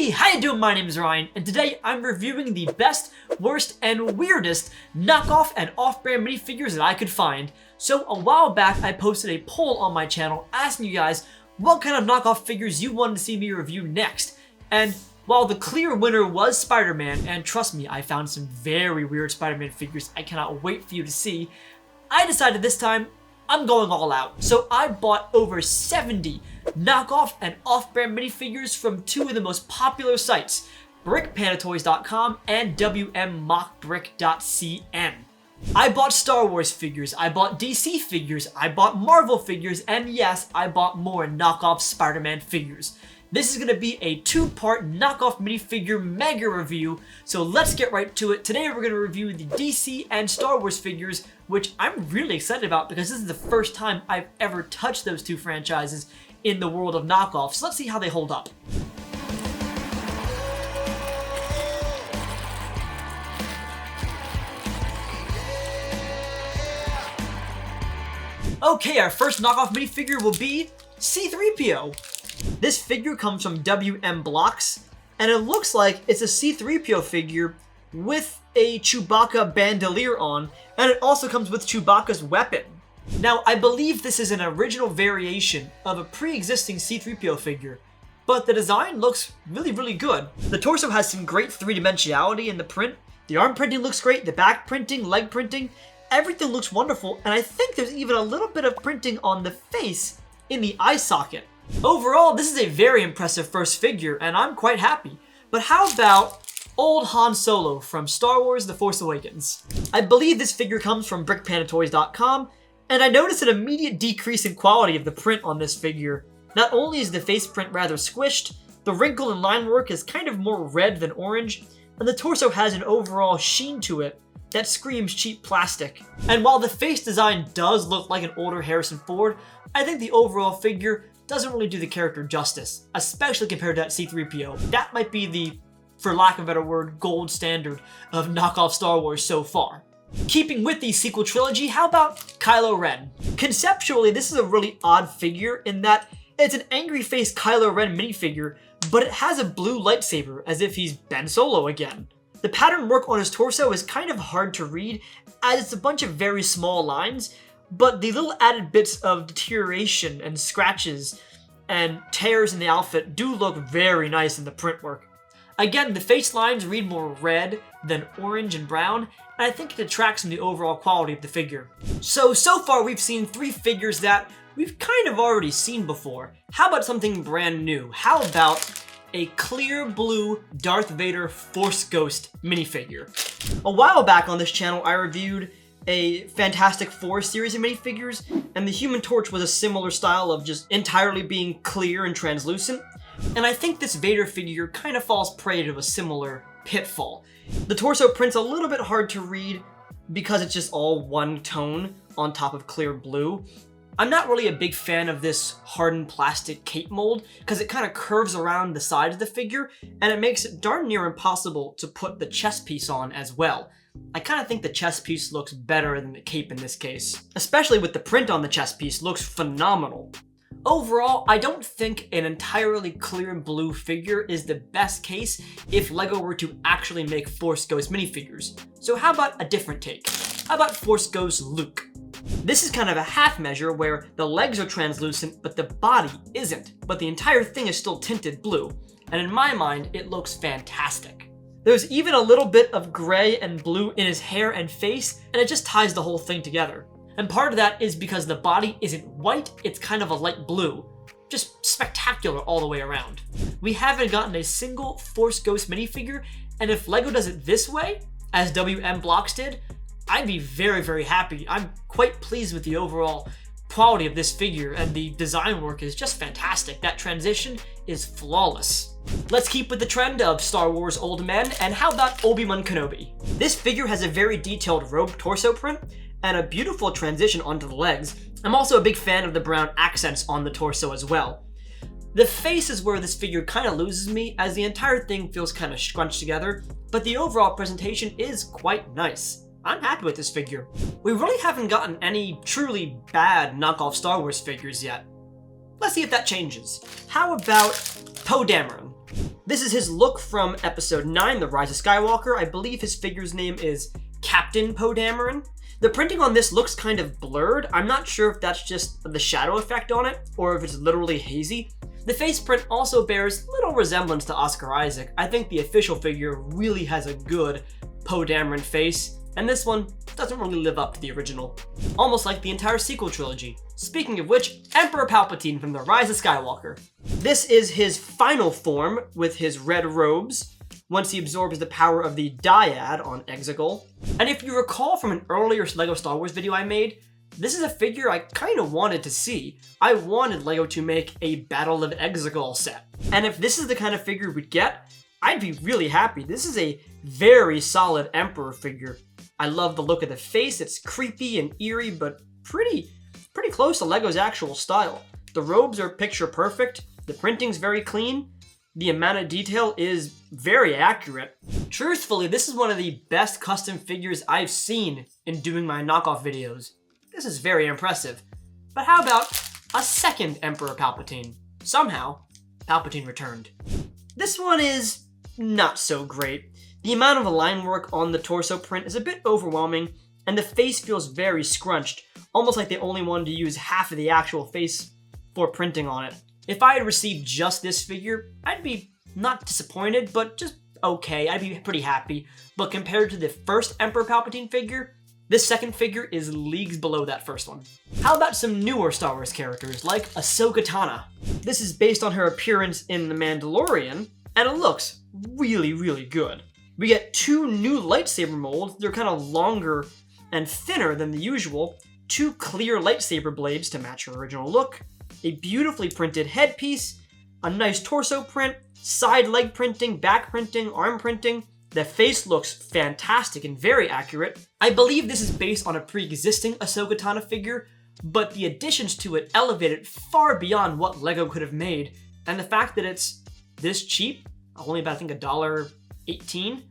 Hey, how you doing? My name is Ryan, and today I'm reviewing the best, worst, and weirdest knockoff and off-brand minifigures that I could find. So a while back, I posted a poll on my channel asking you guys what kind of knockoff figures you wanted to see me review next. And while the clear winner was Spider-Man, and trust me, I found some very weird Spider-Man figures I cannot wait for you to see, I decided this time I'm going all out. So I bought over 70 knockoff and off-brand minifigures from two of the most popular sites, brickpanatoys.com and wmmockbrick.cn. I bought Star Wars figures, I bought DC figures, I bought Marvel figures, and yes, I bought more knockoff Spider-Man figures. This is going to be a two-part knockoff minifigure mega review, so let's get right to it. Today we're going to review the DC and Star Wars figures, which I'm really excited about because this is the first time I've ever touched those two franchises in the world of knockoffs. So let's see how they hold up. Okay, our first knockoff minifigure will be C-3PO. This figure comes from WM Blocks, and it looks like it's a C-3PO figure with a Chewbacca bandolier on, and it also comes with Chewbacca's weapon. Now, I believe this is an original variation of a pre-existing C-3PO figure, but the design looks really good. The torso has some great three-dimensionality in the print. The arm printing looks great, the back printing, leg printing, everything looks wonderful, and I think there's even a little bit of printing on the face in the eye socket. Overall, this is a very impressive first figure, and I'm quite happy. But how about old Han Solo from Star Wars The Force Awakens? I believe this figure comes from brickpanatoys.com, and I noticed an immediate decrease in quality of the print on this figure. Not only is the face print rather squished, the wrinkle and line work is kind of more red than orange, and the torso has an overall sheen to it that screams cheap plastic. And while the face design does look like an older Harrison Ford, I think the overall figure doesn't really do the character justice, especially compared to that C-3PO. That might be the, for lack of a better word, gold standard of knockoff Star Wars so far. Keeping with the sequel trilogy, how about Kylo Ren? Conceptually, this is a really odd figure in that it's an angry-faced Kylo Ren minifigure, but it has a blue lightsaber as if he's Ben Solo again. The pattern work on his torso is kind of hard to read as it's a bunch of very small lines, but the little added bits of deterioration and scratches and tears in the outfit do look very nice in the print work. Again, the face lines read more red than orange and brown, and I think it detracts from the overall quality of the figure. So far we've seen three figures that we've kind of already seen before. How about something brand new? How about a clear blue Darth Vader Force Ghost minifigure? A while back on this channel, I reviewed a Fantastic Four series of minifigures, and the Human Torch was a similar style of just entirely being clear and translucent. And I think this Vader figure kind of falls prey to a similar pitfall. The torso print's a little bit hard to read because it's just all one tone on top of clear blue. I'm not really a big fan of this hardened plastic cape mold because it kind of curves around the side of the figure, and it makes it darn near impossible to put the chest piece on as well. I kind of think the chest piece looks better than the cape in this case, especially with the print on the chest piece looks phenomenal. Overall, I don't think an entirely clear blue figure is the best case if LEGO were to actually make Force Ghost minifigures. So how about a different take? How about Force Ghost Luke? This is kind of a half measure where the legs are translucent but the body isn't, but the entire thing is still tinted blue, and in my mind it looks fantastic. There's even a little bit of gray and blue in his hair and face, and it just ties the whole thing together. And part of that is because the body isn't white, it's kind of a light blue. Just spectacular all the way around. We haven't gotten a single Force Ghost minifigure, and if LEGO does it this way, as WM Blocks did, I'd be very happy. I'm quite pleased with the overall quality of this figure, and the design work is just fantastic. That transition is flawless. Let's keep with the trend of Star Wars old men, and how about Obi-Wan Kenobi? This figure has a very detailed robe torso print and a beautiful transition onto the legs. I'm also a big fan of the brown accents on the torso as well. The face is where this figure kind of loses me, as the entire thing feels kind of scrunched together, but the overall presentation is quite nice. I'm happy with this figure. We really haven't gotten any truly bad knockoff Star Wars figures yet. Let's see if that changes. How about Poe Dameron? This is his look from episode 9, The Rise of Skywalker. I believe his figure's name is Captain Poe Dameron. The printing on this looks kind of blurred. I'm not sure if that's just the shadow effect on it, or if it's literally hazy. The face print also bears little resemblance to Oscar Isaac. I think the official figure really has a good Poe Dameron face, and this one doesn't really live up to the original. Almost like the entire sequel trilogy. Speaking of which, Emperor Palpatine from The Rise of Skywalker. This is his final form with his red robes, once he absorbs the power of the dyad on Exegol. And if you recall from an earlier LEGO Star Wars video I made, this is a figure I kind of wanted to see. I wanted LEGO to make a Battle of Exegol set. And if this is the kind of figure we'd get, I'd be really happy. This is a very solid Emperor figure. I love the look of the face. It's creepy and eerie, but pretty close to LEGO's actual style. The robes are picture perfect. The printing's very clean. The amount of detail is very accurate. Truthfully, this is one of the best custom figures I've seen in doing my knockoff videos. This is very impressive. But how about a second Emperor Palpatine? Somehow, Palpatine returned. This one is not so great. The amount of line work on the torso print is a bit overwhelming, and the face feels very scrunched, almost like they only wanted to use half of the actual face for printing on it. If I had received just this figure, I'd be not disappointed, but just okay. I'd be pretty happy. But compared to the first Emperor Palpatine figure, this second figure is leagues below that first one. How about some newer Star Wars characters, like Ahsoka Tano? This is based on her appearance in The Mandalorian, and it looks really, really good. We get 2 new lightsaber molds. They're kind of longer and thinner than the usual. 2 clear lightsaber blades to match her original look. A beautifully printed headpiece. A nice torso print. Side leg printing, back printing, arm printing. The face looks fantastic and very accurate. I believe this is based on a pre-existing Ahsoka Tano figure, but the additions to it elevate it far beyond what LEGO could have made. And the fact that it's this cheap, only about I think $1.18,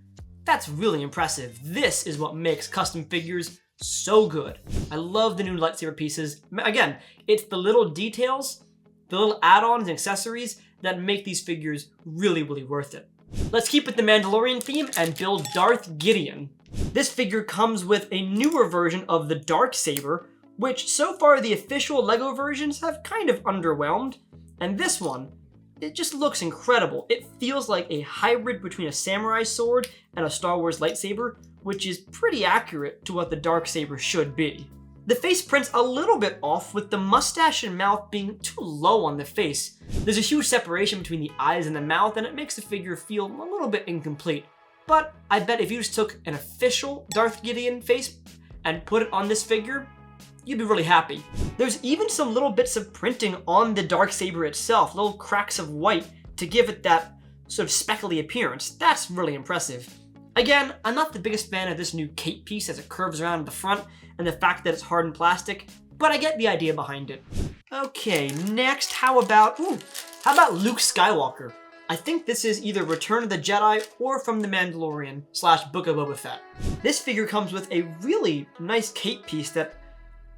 that's really impressive. This is what makes custom figures so good. I love the new lightsaber pieces. Again, it's the little details, the little add-ons and accessories that make these figures really, really worth it. Let's keep with the Mandalorian theme and build Darth Gideon. This figure comes with a newer version of the Darksaber, which so far the official LEGO versions have kind of underwhelmed, and this one, it just looks incredible. It feels like a hybrid between a samurai sword and a Star Wars lightsaber, which is pretty accurate to what the Darksaber should be. The face print's a little bit off, with the mustache and mouth being too low on the face. There's a huge separation between the eyes and the mouth, and it makes the figure feel a little bit incomplete. But I bet if you just took an official Darth Gideon face and put it on this figure, you'd be really happy. There's even some little bits of printing on the Darksaber itself, little cracks of white to give it that sort of speckly appearance. That's really impressive. Again, I'm not the biggest fan of this new cape piece as it curves around the front and the fact that it's hardened plastic, but I get the idea behind it. Okay, next, how about Luke Skywalker? I think this is either Return of the Jedi or from The Mandalorian / Book of Boba Fett. This figure comes with a really nice cape piece that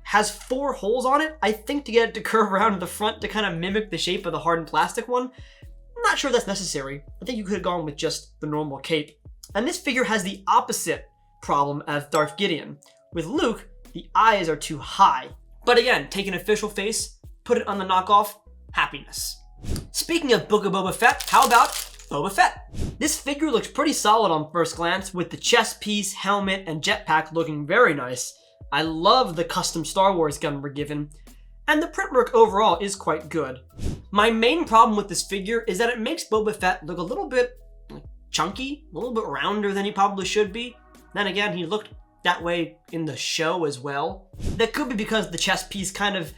has 4 holes on it, I think to get it to curve around to the front to kind of mimic the shape of the hardened plastic one. I'm not sure that's necessary. I think you could have gone with just the normal cape. And this figure has the opposite problem as Darth Gideon. With Luke, the eyes are too high. But again, take an official face, put it on the knockoff, happiness. Speaking of Book of Boba Fett, how about Boba Fett? This figure looks pretty solid on first glance, with the chest piece, helmet, and jetpack looking very nice. I love the custom Star Wars gun we're given, and the print work overall is quite good. My main problem with this figure is that it makes Boba Fett look a little bit chunky, a little bit rounder than he probably should be. Then again, he looked that way in the show as well. That could be because the chest piece kind of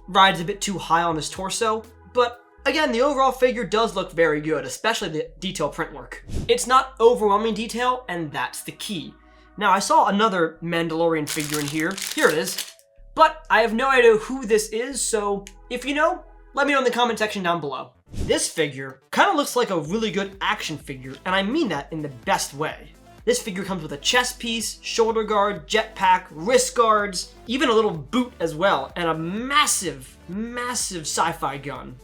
rides a bit too high on his torso, but again, the overall figure does look very good, especially the detail print work. It's not overwhelming detail, and that's the key. Now, I saw another Mandalorian figure in here. Here it is. But I have no idea who this is, so if you know, let me know in the comment section down below. This figure kind of looks like a really good action figure, and I mean that in the best way. This figure comes with a chest piece, shoulder guard, jetpack, wrist guards, even a little boot as well, and a massive, massive sci-fi gun.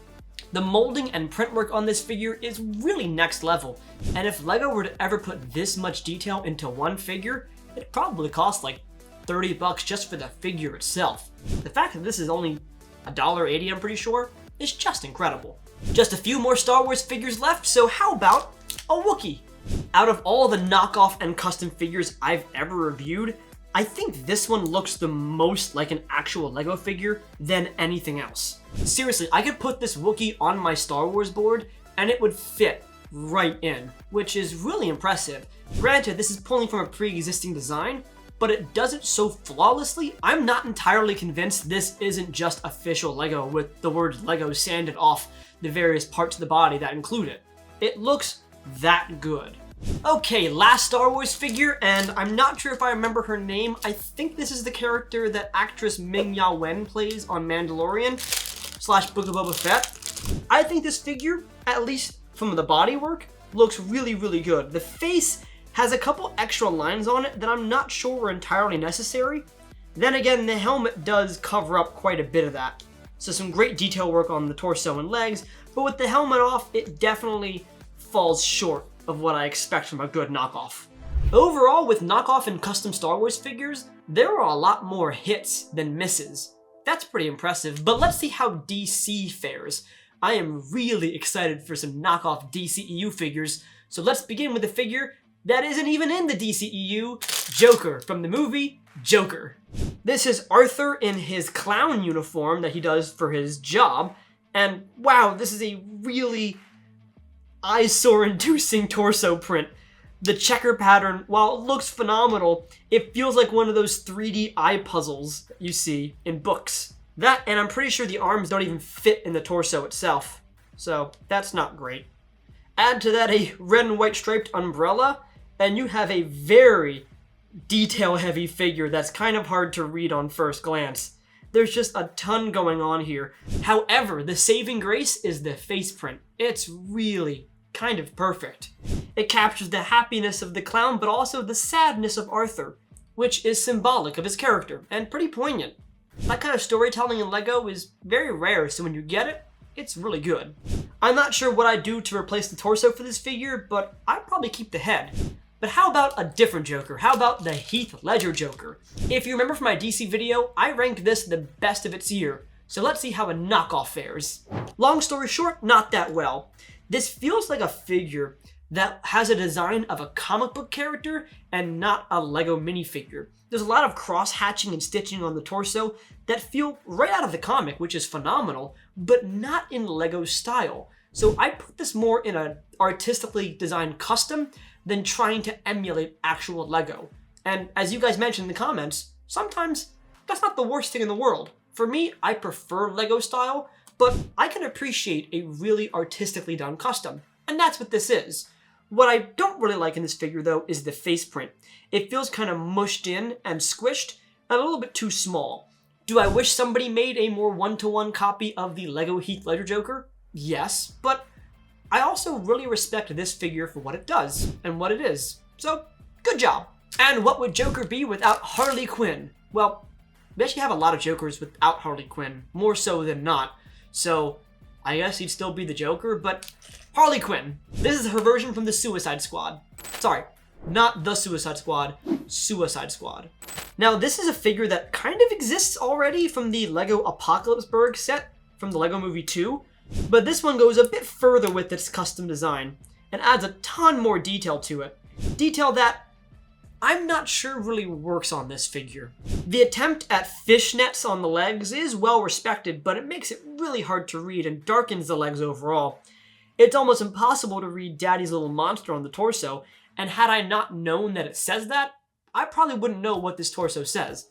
The molding and print work on this figure is really next level, and if LEGO were to ever put this much detail into one figure, it'd probably cost like $30 just for the figure itself. The fact that this is only $1.80, I'm pretty sure, is just incredible. Just a few more Star Wars figures left, so how about a Wookiee? Out of all the knockoff and custom figures I've ever reviewed, I think this one looks the most like an actual LEGO figure than anything else. Seriously, I could put this Wookiee on my Star Wars board and it would fit right in, which is really impressive. Granted, this is pulling from a pre-existing design, but it does it so flawlessly, I'm not entirely convinced this isn't just official LEGO with the word LEGO sanded off the various parts of the body that include it. It looks that good. Okay, last Star Wars figure, and I'm not sure if I remember her name. I think this is the character that actress Ming-Na Wen plays on Mandalorian / Book of Boba Fett. I think this figure, at least from the bodywork, looks really, really good. The face has a couple extra lines on it that I'm not sure were entirely necessary. Then again, the helmet does cover up quite a bit of that. So some great detail work on the torso and legs, but with the helmet off, it definitely falls short of what I expect from a good knockoff. Overall, with knockoff and custom Star Wars figures, there are a lot more hits than misses. That's pretty impressive, but let's see how DC fares. I am really excited for some knockoff DCEU figures, so let's begin with a figure that isn't even in the DCEU, Joker from the movie Joker. This is Arthur in his clown uniform that he does for his job, and wow, this is a really eyesore-inducing torso print. The checker pattern, while it looks phenomenal, it feels like one of those 3D eye puzzles that you see in books. That, and I'm pretty sure the arms don't even fit in the torso itself, so that's not great. Add to that a red and white striped umbrella, and you have a very detail-heavy figure that's kind of hard to read on first glance. There's just a ton going on here. However, the saving grace is the face print. It's really kind of perfect. It captures the happiness of the clown, but also the sadness of Arthur, which is symbolic of his character and pretty poignant. That kind of storytelling in LEGO is very rare, so when you get it, it's really good. I'm not sure what I'd do to replace the torso for this figure, but I'd probably keep the head. But how about a different Joker? How about the Heath Ledger Joker? If you remember from my DC video, I ranked this the best of its year. So let's see how a knockoff fares. Long story short, not that well. This feels like a figure that has a design of a comic book character and not a LEGO minifigure. There's a lot of cross-hatching and stitching on the torso that feel right out of the comic, which is phenomenal, but not in LEGO style. So I put this more in an artistically designed custom than trying to emulate actual LEGO. And as you guys mentioned in the comments, sometimes that's not the worst thing in the world. For me, I prefer LEGO style, but I can appreciate a really artistically done custom. And that's what this is. What I don't really like in this figure though is the face print. It feels kind of mushed in and squished and a little bit too small. Do I wish somebody made a more one-to-one copy of the LEGO Heath Ledger Joker? Yes, but I also really respect this figure for what it does and what it is. So, good job. And what would Joker be without Harley Quinn? Well, we actually have a lot of Jokers without Harley Quinn, more so than not. So, I guess he'd still be the Joker, but Harley Quinn. This is her version from the Suicide Squad. Sorry, not the Suicide Squad, Suicide Squad. Now, this is a figure that kind of exists already from the LEGO Apocalypseburg set from the LEGO Movie 2, but this one goes a bit further with its custom design and adds a ton more detail to it. Detail that I'm not sure really works on this figure. The attempt at fishnets on the legs is well respected, but it makes it really hard to read and darkens the legs overall. It's almost impossible to read Daddy's Little Monster on the torso, and had I not known that it says that, I probably wouldn't know what this torso says.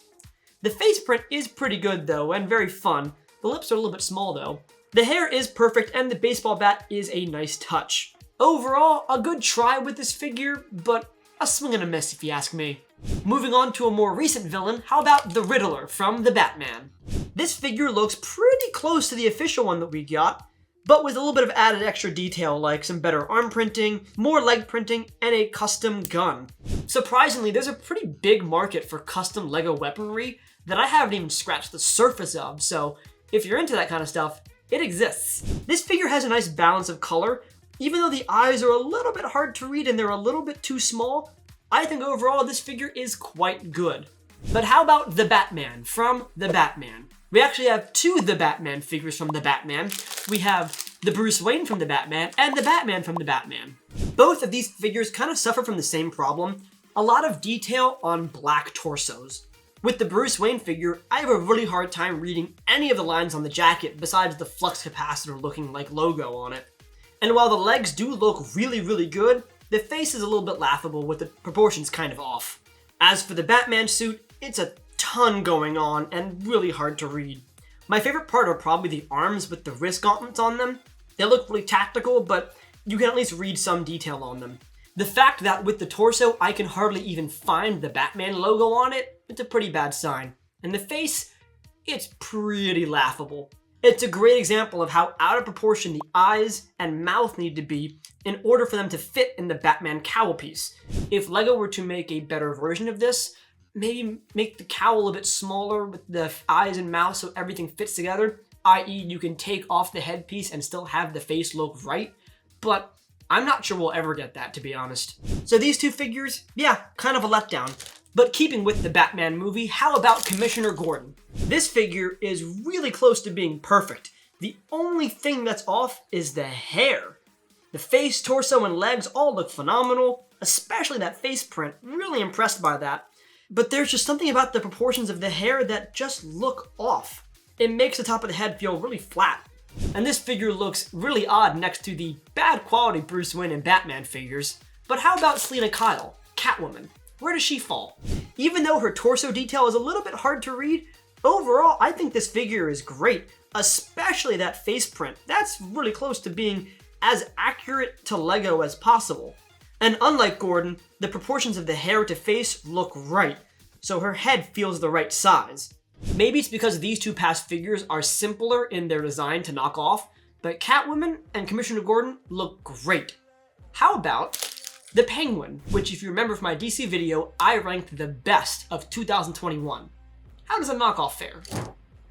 The face print is pretty good though, and very fun. The lips are a little bit small though. The hair is perfect, and the baseball bat is a nice touch. Overall, a good try with this figure, but a swing and a miss if you ask me. Moving on to a more recent villain, how about the Riddler from The Batman? This figure looks pretty close to the official one that we got, but with a little bit of added extra detail like some better arm printing, more leg printing, and a custom gun. Surprisingly, there's a pretty big market for custom LEGO weaponry that I haven't even scratched the surface of, so if you're into that kind of stuff, it exists. This figure has a nice balance of color. Even though the eyes are a little bit hard to read and they're a little bit too small, I think overall this figure is quite good. But how about the Batman from the Batman? We actually have two The Batman figures from the Batman. We have the Bruce Wayne from the Batman and the Batman from the Batman. Both of these figures kind of suffer from the same problem, a lot of detail on black torsos. With the Bruce Wayne figure, I have a really hard time reading any of the lines on the jacket besides the flux capacitor looking like logo on it. And while the legs do look really, really good, the face is a little bit laughable with the proportions kind of off. As for the Batman suit, it's a ton going on and really hard to read. My favorite part are probably the arms with the wrist gauntlets on them. They look really tactical, but you can at least read some detail on them. The fact that with the torso, I can hardly even find the Batman logo on it, it's a pretty bad sign. And the face, it's pretty laughable. It's a great example of how out of proportion the eyes and mouth need to be in order for them to fit in the Batman cowl piece. If LEGO were to make a better version of this, maybe make the cowl a bit smaller with the eyes and mouth so everything fits together, i.e. you can take off the headpiece and still have the face look right, but I'm not sure we'll ever get that, to be honest. So these two figures, yeah, kind of a letdown. But keeping with the Batman movie, how about Commissioner Gordon? This figure is really close to being perfect. The only thing that's off is the hair. The face, torso, and legs all look phenomenal, especially that face print, really impressed by that. But there's just something about the proportions of the hair that just look off. It makes the top of the head feel really flat. And this figure looks really odd next to the bad quality Bruce Wayne and Batman figures. But how about Selina Kyle, Catwoman? Where does she fall? Even though her torso detail is a little bit hard to read, overall I think this figure is great, especially that face print. That's really close to being as accurate to LEGO as possible. And unlike Gordon, the proportions of the hair to face look right, so her head feels the right size. Maybe it's because these two past figures are simpler in their design to knock off, but Catwoman and Commissioner Gordon look great. How about the Penguin, which if you remember from my DC video, I ranked the best of 2021. How does a knockoff fare?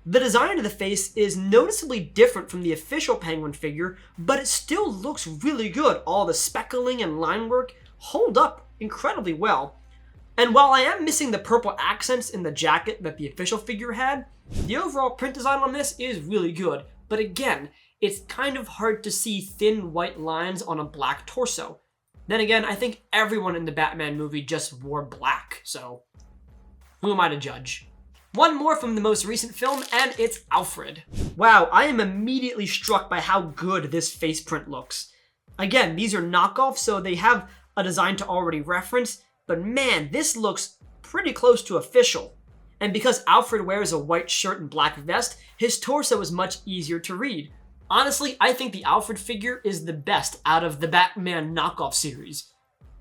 The design of the face is noticeably different from the official Penguin figure, but it still looks really good. All the speckling and line work hold up incredibly well. And while I am missing the purple accents in the jacket that the official figure had, the overall print design on this is really good. But again, it's kind of hard to see thin white lines on a black torso. Then again, I think everyone in the Batman movie just wore black, so who am I to judge? One more from the most recent film, and it's Alfred. Wow, I am immediately struck by how good this face print looks. Again, these are knockoffs, so they have a design to already reference, but man, this looks pretty close to official. And because Alfred wears a white shirt and black vest, his torso is much easier to read. Honestly, I think the Alfred figure is the best out of the Batman knockoff series.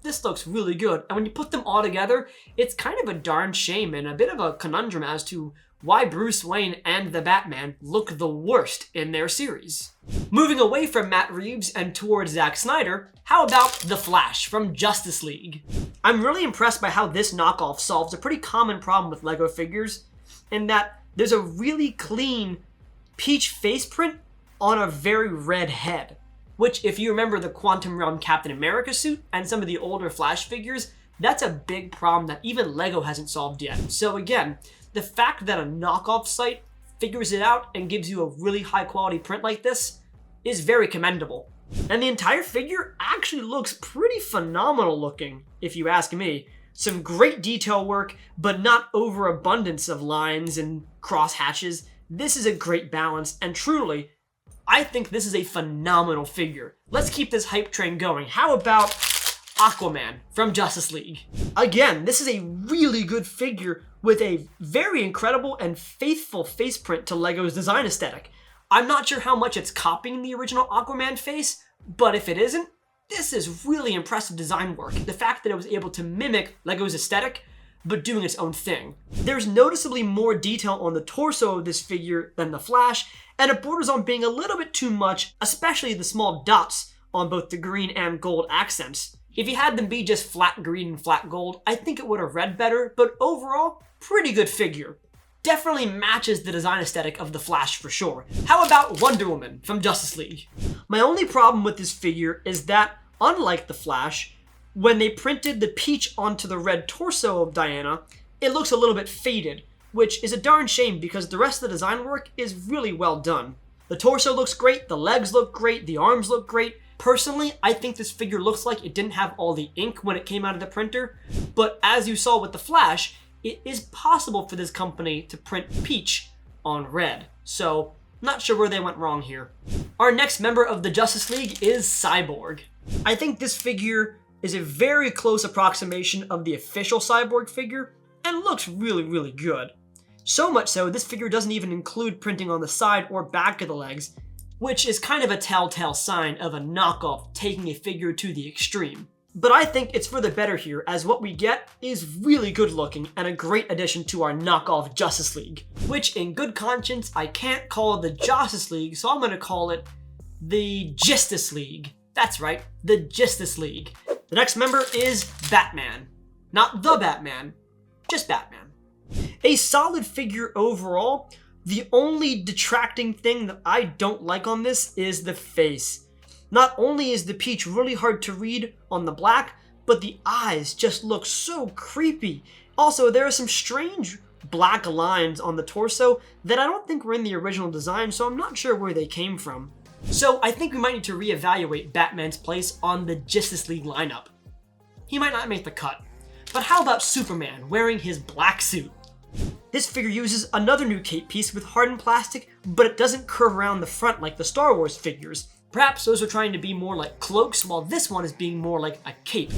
This looks really good, and when you put them all together, it's kind of a darn shame and a bit of a conundrum as to why Bruce Wayne and the Batman look the worst in their series. Moving away from Matt Reeves and towards Zack Snyder, how about The Flash from Justice League? I'm really impressed by how this knockoff solves a pretty common problem with LEGO figures, in that there's a really clean peach face print on a very red head. Which, if you remember the Quantum Realm Captain America suit and some of the older Flash figures, that's a big problem that even LEGO hasn't solved yet. So again, the fact that a knockoff site figures it out and gives you a really high quality print like this is very commendable. And the entire figure actually looks pretty phenomenal looking, if you ask me. Some great detail work, but not overabundance of lines and cross hatches. This is a great balance, and truly, I think this is a phenomenal figure. Let's keep this hype train going. How about Aquaman from Justice League? Again, this is a really good figure with a very incredible and faithful face print to LEGO's design aesthetic. I'm not sure how much it's copying the original Aquaman face, but if it isn't, this is really impressive design work. The fact that it was able to mimic LEGO's aesthetic, but doing its own thing. There's noticeably more detail on the torso of this figure than the Flash, and it borders on being a little bit too much, especially the small dots on both the green and gold accents. If you had them be just flat green and flat gold, I think it would have read better, but overall, pretty good figure. definitely matches the design aesthetic of the Flash for sure. How about Wonder Woman from Justice League? My only problem with this figure is that, unlike the Flash, when they printed the peach onto the red torso of Diana, it looks a little bit faded, which is a darn shame because the rest of the design work is really well done. The torso looks great, the legs look great, the arms look great. Personally, I think this figure looks like it didn't have all the ink when it came out of the printer, but as you saw with the Flash, it is possible for this company to print peach on red. So, not sure where they went wrong here. Our next member of the Justice League is Cyborg. I think this figure is a very close approximation of the official Cyborg figure and looks really, really good. So much so, this figure doesn't even include printing on the side or back of the legs, which is kind of a telltale sign of a knockoff taking a figure to the extreme. But I think it's for the better here, as what we get is really good looking and a great addition to our knockoff Justice League, which in good conscience I can't call the Justice League, so I'm going to call it the Justice League. That's right, the Justice League. The next member is Batman. Not the Batman, just Batman. A solid figure overall. The only detracting thing that I don't like on this is the face. Not only is the peach really hard to read on the black, but the eyes just look so creepy. Also, there are some strange black lines on the torso that I don't think were in the original design, so I'm not sure where they came from. So I think we might need to reevaluate Batman's place on the Justice League lineup. He might not make the cut. But how about Superman wearing his black suit? This figure uses another new cape piece with hardened plastic, but it doesn't curve around the front like the Star Wars figures. Perhaps those are trying to be more like cloaks, while this one is being more like a cape.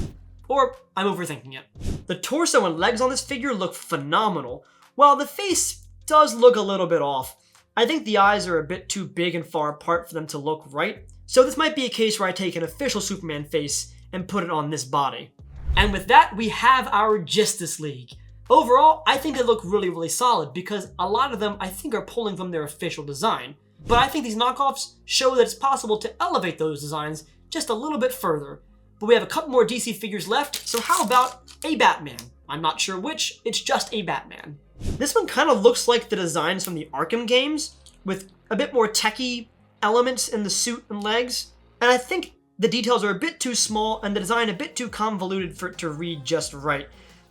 Or I'm overthinking it. The torso and legs on this figure look phenomenal, while the face does look a little bit off. I think the eyes are a bit too big and far apart for them to look right, so this might be a case where I take an official Superman face and put it on this body. And with that, we have our Justice League. Overall, I think they look really, really solid because a lot of them I think are pulling from their official design. But I think these knockoffs show that it's possible to elevate those designs just a little bit further. But we have a couple more DC figures left, so how about a Batman? I'm not sure which, it's just a Batman. This one kind of looks like the designs from the Arkham games, with a bit more techie elements in the suit and legs. And I think the details are a bit too small and the design a bit too convoluted for it to read just right.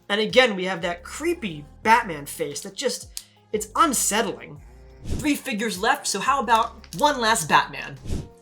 And again, we have that creepy Batman face that just, it's unsettling. 3 figures left, so how about one last Batman?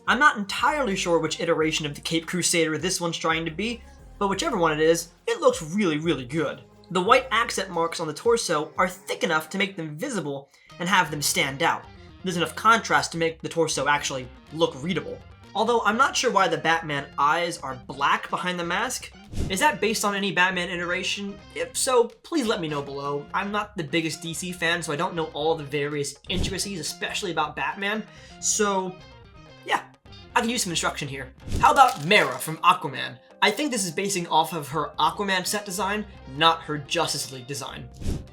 I'm not entirely sure which iteration of the Cape Crusader this one's trying to be, but whichever one it is, it looks really, really good. The white accent marks on the torso are thick enough to make them visible and have them stand out. There's enough contrast to make the torso actually look readable. Although I'm not sure why the Batman eyes are black behind the mask. Is that based on any Batman iteration? If so, please let me know below. I'm not the biggest DC fan, so I don't know all the various intricacies, especially about Batman. So, yeah, I can use some instruction here. How about Mera from Aquaman? I think this is basing off of her Aquaman set design, not her Justice League design.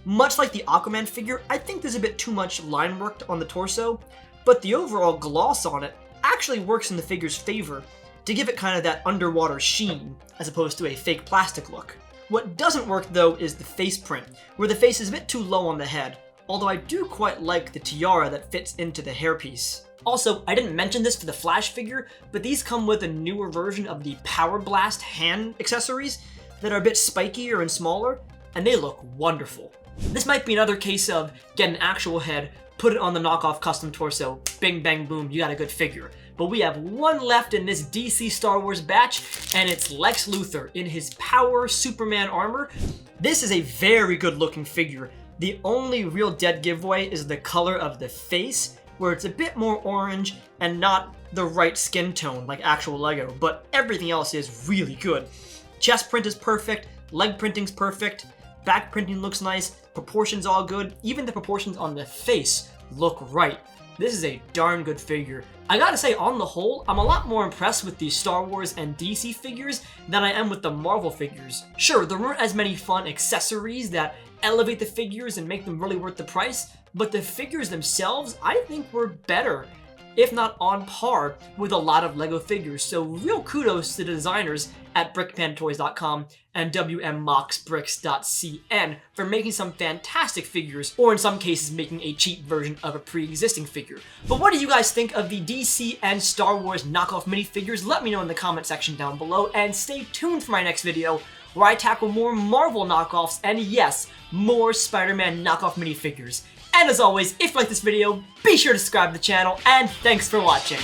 Much like the Aquaman figure, I think there's a bit too much line work on the torso, but the overall gloss on it actually works in the figure's favor to give it kind of that underwater sheen, as opposed to a fake plastic look. What doesn't work though is the face print, where the face is a bit too low on the head, although I do quite like the tiara that fits into the hairpiece. Also, I didn't mention this for the Flash figure, but these come with a newer version of the Power Blast hand accessories that are a bit spikier and smaller, and they look wonderful. This might be another case of get an actual head, put it on the knockoff custom torso, bing bang boom, you got a good figure. But we have one left in this DC Star Wars batch, and it's Lex Luthor in his Power Superman armor. This is a very good looking figure. The only real dead giveaway is the color of the face, where it's a bit more orange and not the right skin tone like actual Lego, but everything else is really good. Chest print is perfect, leg printing's perfect, back printing looks nice, proportions all good, even the proportions on the face look right. This is a darn good figure. I gotta say, on the whole, I'm a lot more impressed with the Star Wars and DC figures than I am with the Marvel figures. Sure, there weren't as many fun accessories that elevate the figures and make them really worth the price, but the figures themselves, I think, were better. if not on par with a lot of LEGO figures. So real kudos to the designers at brickpantoys.com and wmmoxbricks.cn for making some fantastic figures, or in some cases making a cheap version of a pre-existing figure. But what do you guys think of the DC and Star Wars knockoff minifigures? Let me know in the comment section down below, and stay tuned for my next video where I tackle more Marvel knockoffs and yes, more Spider-Man knockoff minifigures. And as always, if you like this video, be sure to subscribe to the channel, and thanks for watching.